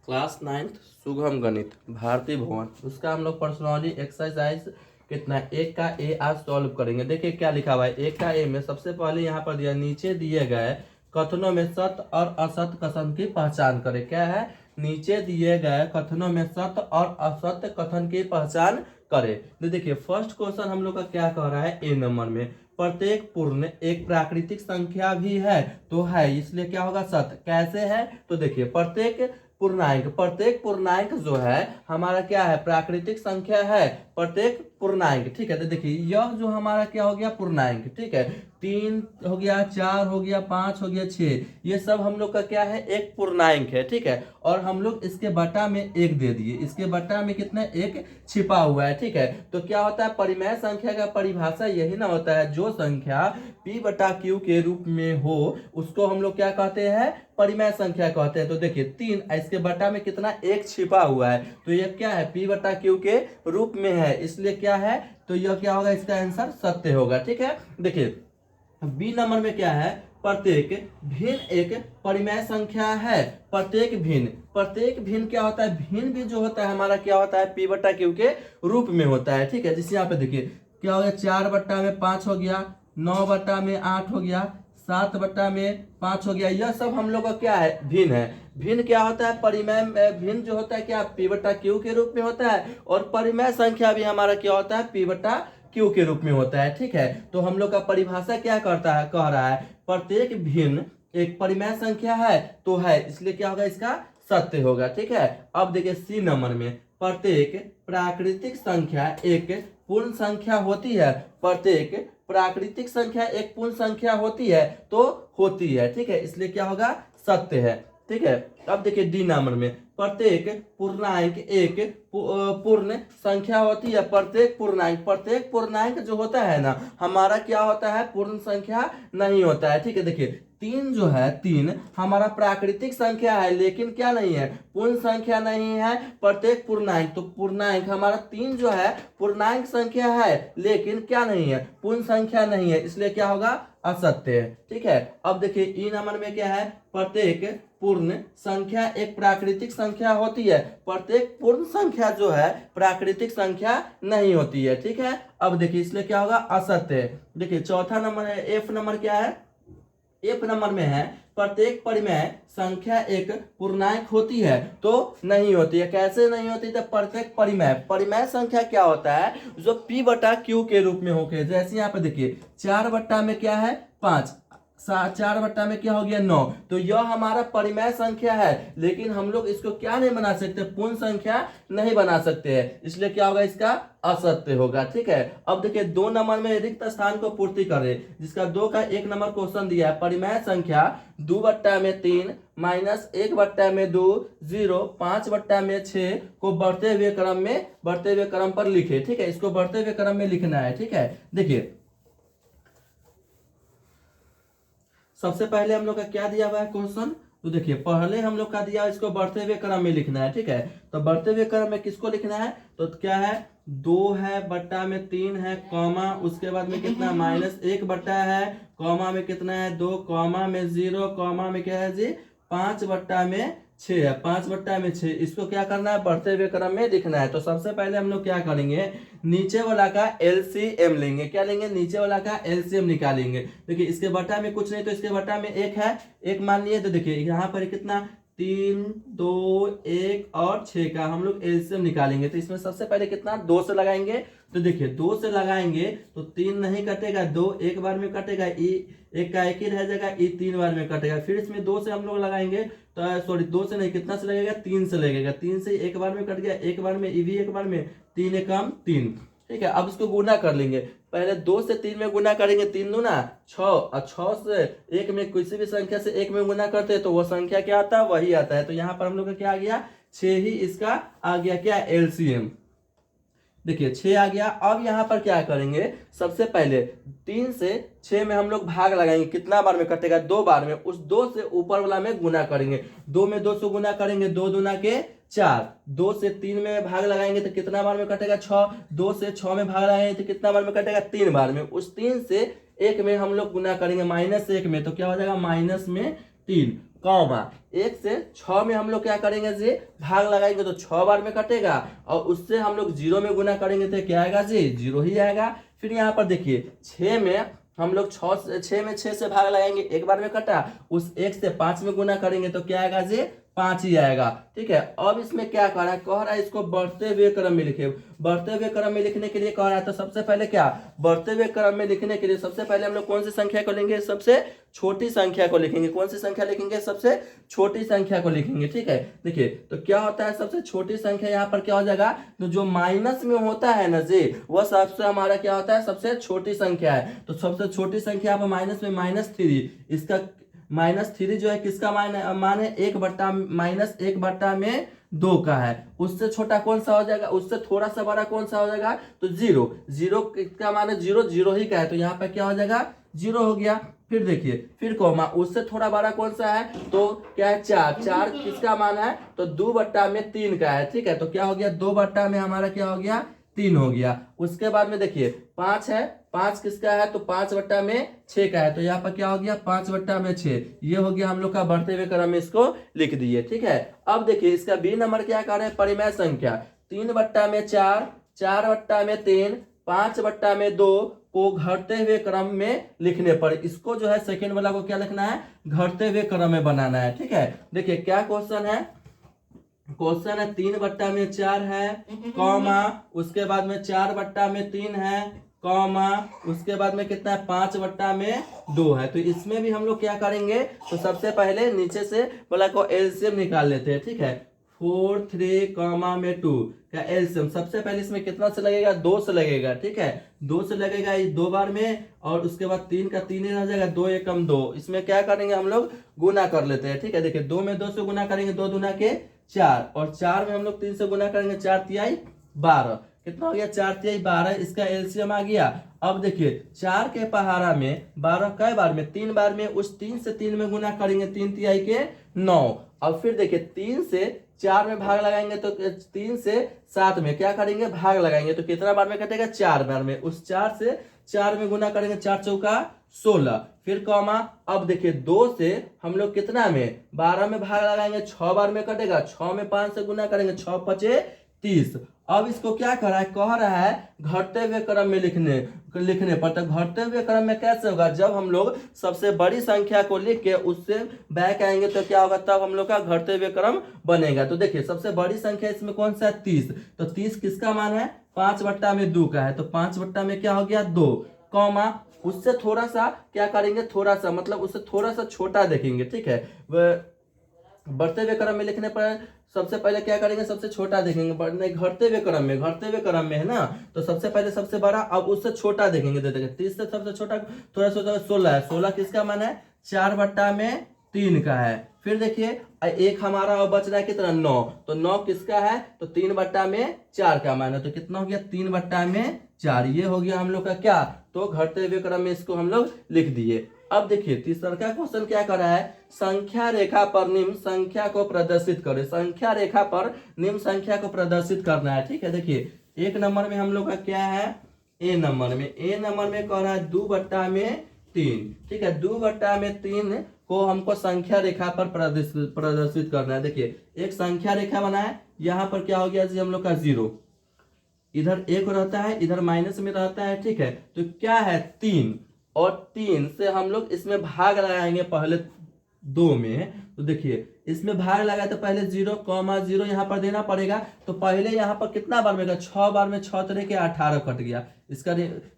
Class 9th सुगम गणित भारतीय भवन उसका हम लोग पर्सनली एक्सरसाइज कितना है एक का ए आज सॉल्व करेंगे। देखिए क्या लिखा हुआ है एक का ए में सबसे पहले यहाँ पर दिया नीचे दिए गए कथनों में सत्य और असत्य कथन की पहचान करें। क्या है नीचे दिए गए कथनों में सत्य और असत्य कथन की पहचान करें। तो देखिए फर्स्ट क्वेश्चन हम लोग का क्या कह रहा है ए नंबर में प्रत्येक पूर्ण एक प्राकृतिक संख्या भी है तो है इसलिए क्या होगा सत्य। कैसे है तो देखिए प्रत्येक पूर्णांक जो है हमारा क्या है प्राकृतिक संख्या है प्रत्येक पूर्णांक। ठीक है तो देखिए यह जो हमारा क्या हो गया पूर्णांक। ठीक है 3 हो गया 4 हो गया 5 हो गया 6 ये सब हम लोग का क्या है एक पूर्णांक है। ठीक है और हम लोग इसके बटा में एक दे दिए इसके बटा में कितना एक छिपा हुआ है। ठीक है तो क्या होता है परिमेय संख्या का परिभाषा यही ना होता है जो संख्या p बटा q के रूप में हो उसको हम लोग क्या कहते हैं परिमेय संख्या कहते हैं। तो देखिए 3 इसके बटा में कितना एक छिपा हुआ है तो ये क्या है p बटा q के रूप में है इसलिए क्या है तो यह क्या होगा इसका आंसर सत्य होगा। ठीक है देखिए बी नंबर में क्या है प्रत्येक भिन्न एक परिमेय संख्या है। प्रत्येक भिन्न क्या होता है भिन्न भी जो होता है हमारा क्या होता है p बटा q के रूप में होता है। ठीक है जिसे यहाँ पे देखिए क्या हो गया 4 बट्टा में 5 हो गया 9 बट्टा में 8 हो गया 7 बट्टा में 5 हो गया। यह सब हम लोग का क्या है भिन्न है। भिन्न क्या होता है परिमेय भिन्न जो होता है क्या p बटा q के रूप में होता है और परिमेय संख्या भी हमारा क्या होता है p बटा q के रूप में होता है। ठीक है तो हम लोग का परिभाषा क्या करता है कह रहा है प्रत्येक भिन्न एक परिमेय संख्या है तो है इसलिए क्या होगा इसका सत्य होगा। ठीक है अब देखिए सी नंबर में प्रत्येक प्राकृतिक संख्या एक पूर्ण संख्या होती है। प्रत्येक प्राकृतिक संख्या एक पूर्ण संख्या होती है तो होती है। ठीक है इसलिए क्या होगा सत्य है। ठीक है अब देखिए डी नंबर में प्रत्येक पूर्णांक एक पूर्ण संख्या होती है। प्रत्येक पूर्णांक जो होता है ना हमारा क्या होता है पूर्ण संख्या नहीं होता है। ठीक है देखिए 3 जो है 3 हमारा प्राकृतिक संख्या है लेकिन क्या नहीं है पूर्ण संख्या नहीं है। प्रत्येक पूर्णांक तो पूर्णांक हमारा 3 जो है पूर्णांक संख्या है लेकिन क्या नहीं है पूर्ण संख्या नहीं है इसलिए क्या होगा असत्य है। ठीक है अब देखिए ई नंबर में क्या है प्रत्येक पूर्ण संख्या एक प्राकृतिक संख्या होती है। प्रत्येक पूर्ण संख्या जो है प्राकृतिक संख्या नहीं होती है। ठीक है अब देखिए इसलिए क्या होगा असत्य है। देखिए चौथा नंबर है एफ नंबर क्या है एफ नंबर में है प्रत्येक परिमेय संख्या एक पूर्णांक होती है तो नहीं होती है। कैसे नहीं होती तो प्रत्येक परिमेय संख्या क्या होता है जो p बटा q के रूप में होके जैसे यहाँ पे देखिए 4 बट्टा में क्या है 5 4 बट्टा में क्या हो गया 9 तो यह हमारा परिमेय संख्या है लेकिन हम लोग इसको क्या नहीं बना सकते पूर्ण संख्या नहीं बना सकते हैं इसलिए क्या होगा इसका असत्य होगा। ठीक है अब देखिए 2 नंबर में रिक्त स्थान को पूर्ति करें जिसका 2 का 1 नंबर क्वेश्चन दिया है परिमेय संख्या 2 बट्टा में 3 माइनस 1 बट्टा में 2 0 5 बट्टा में 6 को बढ़ते हुए क्रम पर लिखे। ठीक है इसको बढ़ते हुए क्रम में लिखना है। ठीक है देखिए सबसे पहले हम लोग का क्या दिया हुआ है क्वेश्चन तो देखिए पहले हम लोग का दिया इसको बढ़ते हुए क्रम में लिखना है। ठीक है तो बढ़ते हुए क्रम में किसको लिखना है तो क्या है 2 है बट्टा में 3 है कॉमा उसके बाद में कितना माइनस 1 बट्टा है कॉमा में कितना है 2 कॉमा में 0 कॉमा में क्या है जी 5 बट्टा में 6 है 5 बट्टा में 6 इसको क्या करना है बढ़ते हुए क्रम में लिखना है। तो सबसे पहले हम लोग क्या करेंगे नीचे वाला का एलसीएम लेंगे। क्या लेंगे नीचे वाला का एलसीएम निकालेंगे। देखिए इसके बटा में कुछ नहीं तो इसके बटा में 1 है 1 मान लिए तो देखिए यहाँ पर कितना 3 2 1 और 6 का हम लोग एलसीएम निकालेंगे। तो इसमें सबसे पहले कितना 2 से लगाएंगे तो देखिए 2 से लगाएंगे तो 3 नहीं कटेगा 2 एक बार में कटेगा ई 1 का 1 ही रह जाएगा ई 3 बार में कटेगा। फिर इसमें 2 से हम लोग लगाएंगे तो सॉरी 2 से नहीं कितना से लगेगा 3 से लगेगा 3 से एक बार में कट गया एक बार में ई भी एक बार में 3 एकम 3। ठीक है अब इसको गुना कर लेंगे पहले 2 से 3 में गुना करेंगे 3 दूना 6 और 6 से 1 में किसी भी संख्या से 1 में गुना करते हैं तो वह संख्या क्या आता है वही आता है। तो यहाँ पर हम लोग का क्या आ गया 6 ही इसका आ गया क्या एलसीएम। देखिए 6 आ गया। अब यहाँ पर क्या करेंगे सबसे पहले 3 से 6 में हम लोग भाग लगाएंगे कितना बार में कटेगा 2 बार में उस 2 से ऊपर वाला में गुना करेंगे 2 में 2 से गुना करेंगे 2 दूना के 4 2 से 3 में भाग लगाएंगे तो कितना बार में कटेगा 6 2 से 6 में भाग लगाएंगे तो कितना बार में कटेगा 3 बार में उस 3 से 1 में हम लोग गुना करेंगे -1 में तो क्या हो जाएगा -3 कॉमा 1 से 6 में हम लोग क्या करेंगे जी, भाग लगाएंगे तो 6 बार में कटेगा, और उससे हम लोग 0 में गुना करेंगे तो क्या आएगा जी, 0 ही आएगा। फिर यहाँ पर देखिए 6 में हम लोग 6 से भाग लगाएंगे, एक बार में कटा, उस 1 से 5 में गुना करेंगे तो क्या आएगा जी, 5 ही आएगा। ठीक है, अब इसमें क्या कह रहा है, कह रहा है इसको बढ़ते हुए क्रम में लिखे। बढ़ते हुए क्रम में लिखने के लिए कह रहा है, तो सबसे पहले क्या, बढ़ते हुए क्रम में लिखने के लिए सबसे पहले हम लोग कौन सी संख्या को लेंगे, सबसे छोटी संख्या को लिखेंगे। कौन सी संख्या लिखेंगे, सबसे छोटी संख्या को लिखेंगे। ठीक है, देखिए तो क्या होता है, सबसे छोटी संख्या यहाँ पर क्या हो जाएगा, तो जो माइनस में होता है ना जी, वह सबसे हमारा क्या होता है, सबसे छोटी संख्या है। तो सबसे छोटी संख्या यहाँ पर माइनस में -3, इसका -3 जो है किसका मान है, 1/-1/2 का है। उससे छोटा कौन सा हो जाएगा, उससे थोड़ा सा बड़ा कौन सा हो जाएगा, तो 0। 0 का मान है 0, 0 ही का है, तो यहाँ पे क्या हो जाएगा, 0 हो गया। फिर देखिए, फिर कॉमा, उससे थोड़ा बड़ा कौन सा है, तो क्या है, 4। 4 किसका मान है, तो 2/3 का है। ठीक है, तो क्या हो गया, 2 में हमारा क्या हो गया, 3 हो गया। उसके बाद में देखिए 5 है, 5 किसका है, तो 5/6 का है, तो यहाँ पर क्या हो गया, 5/6। ये हो गया हम लोग का बढ़ते हुए क्रम में, इसको लिख दिए। ठीक है, अब देखिए इसका बी नंबर क्या कर रहे हैं, परिमेय संख्या 3/4, 4/3, 5/2 को घटते हुए क्रम में लिखने पर, इसको जो है सेकेंड वाला को क्या लिखना है, घटते हुए क्रम में बनाना है। ठीक है, देखिए क्या क्वेश्चन है, क्वेश्चन है 3/4 है, कॉमा, उसके बाद में 4/3 है, कॉमा, उसके बाद में कितना है, 5/2 है। तो इसमें भी हम लोग क्या करेंगे, तो सबसे पहले नीचे से बोला को एलसीएम निकाल लेते हैं। ठीक है, 4 3 कॉमा में 2 का एलसीएम, सबसे पहले इसमें कितना से लगेगा, 2 से लगेगा। ठीक है, 2 से लगेगा इस 2 बार में, और उसके बाद 3 का 3 ही रह जाएगा, 2 एकम 2। इसमें क्या करेंगे हम लोग, गुना कर लेते हैं। ठीक है, देखिए 2 में 2 से गुना करेंगे, 2 दूना के 4, और 4 में हम लोग 3 से गुना करेंगे, 4 तिहाई 12। कितना हो गया, 4 तिहाई 12, इसका एलसीएम आ गया। अब देखिए 4 के पहाड़ा में 12 कई बार में, 3 बार में, उस 3 से 3 में गुना करेंगे, 3 तिहाई के 9। अब फिर देखिए 3 से 4 में भाग लगाएंगे, तो 3 से 7 में क्या करेंगे, भाग लगाएंगे, तो कितना बार में कटेगा, 4 बार में। उस 4 से 4 में गुना करेंगे, 4 चौका 16। फिर कॉमा, अब देखिए 2 से हम लोग कितना में, 12 में भाग लगाएंगे, 6 बार में कटेगा, 6 में 5 से गुना करेंगे, 6 5 30। अब इसको क्या कर रहा है, कह रहा है घटते हुए क्रम में लिखने पर। तो घटते हुए क्रम में कैसे होगा, जब हम लोग सबसे बड़ी संख्या को लिख के उससे बैक आएंगे तो क्या होगा, तब हम लोग का घटते हुए क्रम बनेगा। तो देखिए सबसे बड़ी संख्या इसमें कौन सा है, 30। तो 30 किसका मान है, 5/2 का है, तो 5 में क्या हो गया, 2, कॉमा, उससे थोड़ा सा क्या करेंगे, थोड़ा सा मतलब उससे थोड़ा सा छोटा देखेंगे। ठीक है, बढ़ते हुए क्रम में लिखने पर सबसे पहले क्या करेंगे, सबसे छोटा देखेंगे। बढ़ने घटते हुए क्रम में है ना, तो सबसे पहले सबसे बड़ा, अब उससे छोटा देखेंगे। दे देंगे 30 से सबसे छोटा थोड़ा सा 16 है, 16 किसका मान है, 4/3 का है। फिर देखिए एक हमारा और बच रहा है कितना, 9, तो 9 किसका है, तो 3/4 का मान है, तो कितना हो गया, 3/4। ये हो गया हम लोग का क्या, तो घटते हुए क्रम में इसको हम लोग लिख दिए। अब देखिए तीसरा का क्वेश्चन क्या कर रहा है, संख्या रेखा पर निम्न संख्या को प्रदर्शित करे। संख्या रेखा पर निम्न संख्या को प्रदर्शित करना है। ठीक है, देखिए 1 नंबर में हम लोग का क्या है, ए नंबर में कह रहा है 2/3। ठीक है, 2/3 को हमको संख्या रेखा पर प्रदर्शित करना है। देखिए एक संख्या रेखा बना है, यहाँ पर क्या हो गया जी, हम लोग का 0, इधर 1 रहता है, इधर माइनस में रहता है। ठीक है, तो क्या है, 3, और 3 से हम लोग इसमें भाग लगाएंगे पहले 2 में। तो देखिए इसमें भाग लगाए तो पहले 0,0 यहाँ पर देना पड़ेगा। तो पहले यहाँ पर कितना बार में, 6 बार में, 6 तरह के 18 कट गया, इसका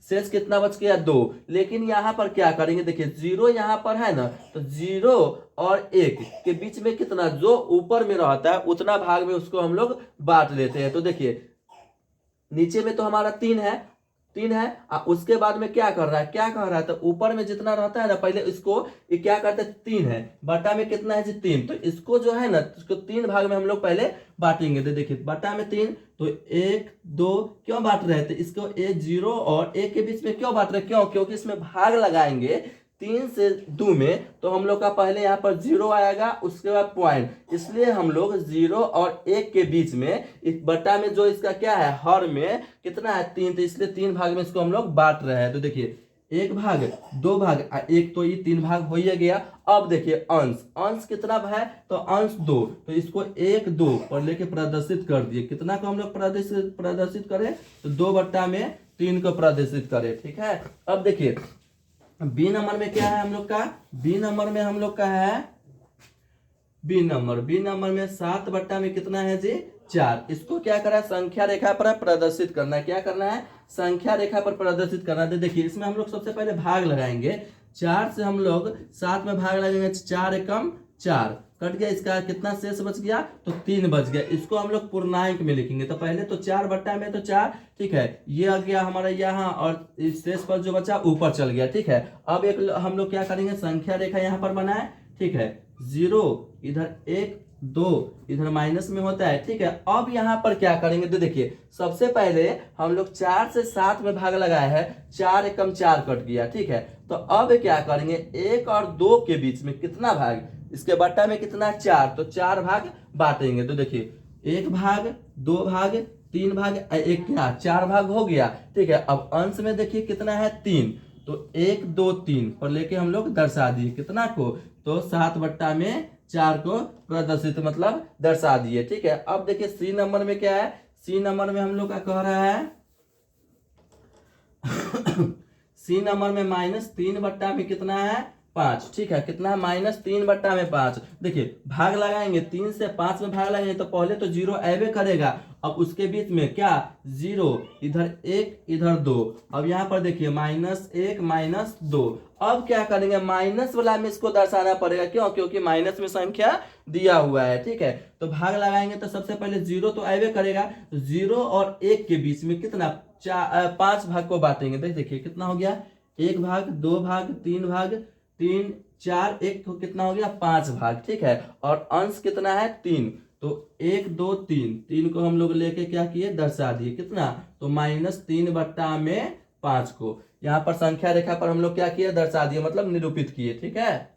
शेष कितना बच गया, 2। लेकिन यहाँ पर क्या करेंगे, देखिए 0 यहाँ पर है ना, तो 0 और 1 के बीच में कितना, जो ऊपर में रहता है उतना भाग में उसको हम लोग बांट लेते हैं। तो देखिए नीचे में तो हमारा 3 है, उसके बाद में क्या कर रहा है, क्या कह रहा है, तो ऊपर में जितना रहता है ना, पहले इसको ये क्या करते हैं, 3 है, बटा में कितना है जी, 3। तो इसको जो है ना, इसको 3 भाग में हम लोग पहले बांटेंगे। तो देखिए बटा में 3, तो 1 2 क्यों बांट रहे थे, इसको 0 और 1 के बीच में क्यों बांट रहे, क्यों, क्योंकि इसमें भाग लगाएंगे 3 से 2 में, तो हम लोग का पहले यहाँ पर 0 आएगा, उसके बाद पॉइंट, इसलिए हम लोग 0 और 1 के बीच में इस बटा में जो इसका क्या है, हर में कितना है, 3, तो इसलिए 3 भाग में इसको हम लोग बांट रहे हैं। तो देखिए एक भाग, दो भाग, एक तो ये तीन भाग हो ही गया। अब देखिए अंश, अंश कितना है तो अंश दो, तो इसको एक दो पर लेके प्रदर्शित कर दिए। कितना को हम लोग प्रदर्शित करें तो 2/3 को प्रदर्शित करें। ठीक है, अब देखिए बी नंबर में क्या है हम लोग का, बी नंबर में हम लोग का है बी नंबर में 7 में कितना है जी 4। इसको क्या करा है संख्या रेखा पर प्रदर्शित करना है। क्या करना है संख्या रेखा पर प्रदर्शित करना है। देखिए इसमें हम लोग सबसे पहले भाग लगाएंगे। 4 से हम लोग 7 में भाग लगाएंगे, 4 एकम 4 कट गया, इसका कितना शेष बच गया तो 3 बच गया। इसको हम लोग पूर्णांक में लिखेंगे, तो पहले तो 4 में तो 4, ठीक है, ये आ गया हमारा यहाँ, और इस शेष पर जो बचा ऊपर चल गया। ठीक है, अब एक हम लोग क्या करेंगे संख्या रेखा यहाँ पर बनाए। ठीक है, 0 इधर 1 2 इधर माइनस में होता है। ठीक है, अब यहाँ पर क्या करेंगे तो देखिए सबसे पहले हम लोग 4 से 7 में भाग लगाया है, 4 एकम 4 कट गया। ठीक है, तो अब क्या करेंगे 1 और 2 के बीच में कितना भाग, इसके बट्टा में कितना 4, तो 4 भाग बांटेंगे। तो देखिए 1 भाग 2 भाग 3 भाग, एक क्या 4 भाग हो गया। ठीक है, अब अंश में देखिए कितना है 3, तो 1 2 3 पर लेके हम लोग दर्शा दिए कितना को, तो 7/4 को प्रदर्शित मतलब दर्शा दिए। ठीक है, अब देखिए सी नंबर में क्या है, सी नंबर में हम लोग का कह रहा है सी नंबर में -3 में कितना है 5। ठीक है, कितना है -3 में 5। देखिए भाग लगाएंगे 3 से 5 में भाग लगाएंगे तो पहले तो 0 ऐबे करेगा, अब उसके बीच में क्या 0 इधर 1 इधर 2। अब यहाँ पर देखिए -1 -2। अब क्या करेंगे माइनस वाला में इसको दर्शाना पड़ेगा, क्यों, क्योंकि माइनस में संख्या दिया हुआ है। ठीक है, तो भाग लगाएंगे तो सबसे पहले 0 तो ऐबे करेगा, 0 और 1 के बीच में कितना 5 भाग को बांटेंगे। देखिए कितना हो गया 1 भाग 2 भाग 3 भाग 3 4 1 को कितना हो गया 5 भाग। ठीक है, और अंश कितना है 3, तो 1 2 3 को हम लोग लेके क्या किए दर्शा दिए कितना, तो -3/5 को यहाँ पर संख्या रेखा पर हम लोग क्या किए दर्शा दिए मतलब निरूपित किए। ठीक है।